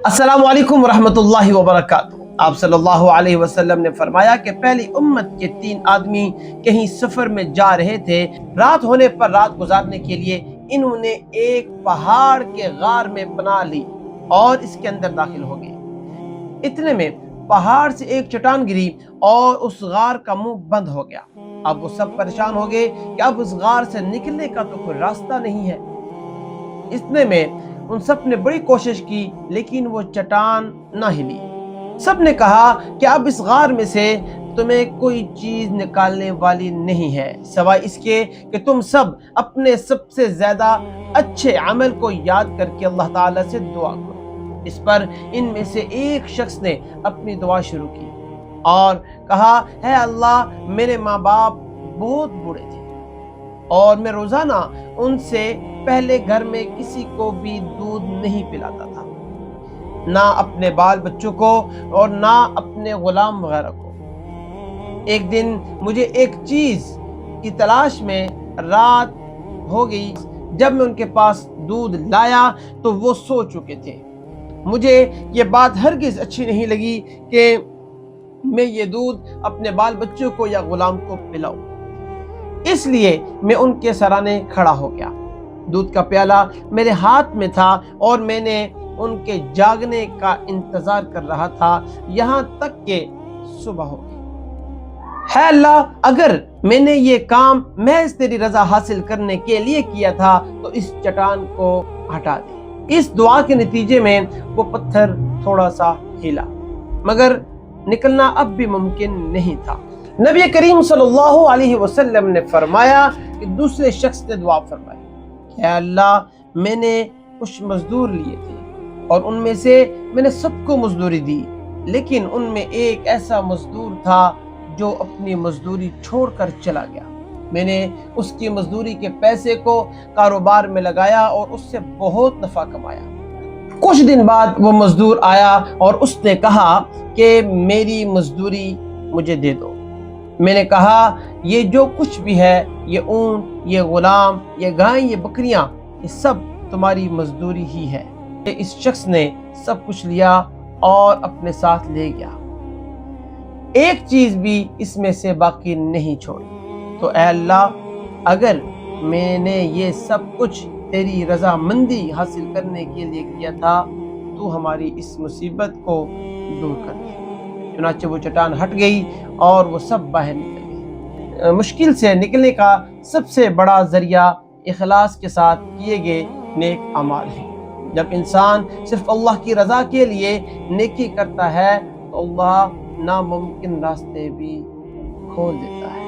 السلام علیکم ورحمۃ اللہ وبرکاتہ۔ آپ صلی اللہ علیہ وسلم نے فرمایا کہ پہلی امت کے 3 آدمی کہیں سفر میں جا رہے تھے۔ رات ہونے پر رات گزارنے کے لیے انہوں نے ایک پہاڑ کے غار میں پناہ لی اور اس کے اندر داخل ہو گئے۔ اتنے میں پہاڑ سے ایک چٹان گری اور اس غار کا منہ بند ہو گیا۔ اب وہ سب پریشان ہو گئے کہ اب اس غار سے نکلنے کا تو کوئی راستہ نہیں ہے۔ اتنے میں ان سب نے بڑی کوشش کی لیکن وہ چٹان نہ ہلی۔ سب نے کہا کہ اب اس غار میں سے تمہیں کوئی چیز نکالنے والی نہیں ہے سوائے اس کے کہ تم سب اپنے سب سے زیادہ اچھے عمل کو یاد کر کے اللہ تعالیٰ سے دعا کرو۔ اس پر ان میں سے ایک شخص نے اپنی دعا شروع کی اور کہا، اے اللہ، میرے ماں باپ بہت بوڑھے تھے اور میں روزانہ ان سے پہلے گھر میں کسی کو بھی دودھ نہیں پلاتا تھا، نہ اپنے بال بچوں کو اور نہ اپنے غلام وغیرہ کو۔ ایک دن مجھے ایک چیز کی تلاش میں رات ہو گئی۔ جب میں ان کے پاس دودھ لایا تو وہ سو چکے تھے۔ مجھے یہ بات ہرگز اچھی نہیں لگی کہ میں یہ دودھ اپنے بال بچوں کو یا غلام کو پلاؤں، اس لیے میں ان کے سرانے کھڑا ہو گیا۔ دودھ کا پیالہ میرے ہاتھ میں تھا اور میں نے ان کے جاگنے کا انتظار کر رہا تھا یہاں تک کہ صبح ہو گئی۔ ہے اللہ، اگر میں نے یہ کام محض تیری رضا حاصل کرنے کے لیے کیا تھا تو اس چٹان کو ہٹا دے۔ اس دعا کے نتیجے میں وہ پتھر تھوڑا سا ہلا، مگر نکلنا اب بھی ممکن نہیں تھا۔ نبی کریم صلی اللہ علیہ وسلم نے فرمایا کہ دوسرے شخص نے دعا فرمائی، اے اللہ، میں نے کچھ مزدور لیے تھے اور ان میں سے میں نے سب کو مزدوری دی، لیکن ان میں ایک ایسا مزدور تھا جو اپنی مزدوری چھوڑ کر چلا گیا۔ میں نے اس کی مزدوری کے پیسے کو کاروبار میں لگایا اور اس سے بہت نفع کمایا۔ کچھ دن بعد وہ مزدور آیا اور اس نے کہا کہ میری مزدوری مجھے دے دو۔ میں نے کہا، یہ جو کچھ بھی ہے، یہ اونٹ، یہ غلام، یہ گائیں، یہ بکریاں، یہ سب تمہاری مزدوری ہی ہے۔ اس شخص نے سب کچھ لیا اور اپنے ساتھ لے گیا، ایک چیز بھی اس میں سے باقی نہیں چھوڑی۔ تو اے اللہ، اگر میں نے یہ سب کچھ تیری رضا مندی حاصل کرنے کے لیے کیا تھا تو ہماری اس مصیبت کو دور کر دے۔ چنانچہ وہ چٹان ہٹ گئی اور وہ سب باہر نکل گئے۔ مشکل سے نکلنے کا سب سے بڑا ذریعہ اخلاص کے ساتھ کیے گئے نیک اعمال ہیں۔ جب انسان صرف اللہ کی رضا کے لیے نیکی کرتا ہے تو اللہ ناممکن راستے بھی کھول دیتا ہے۔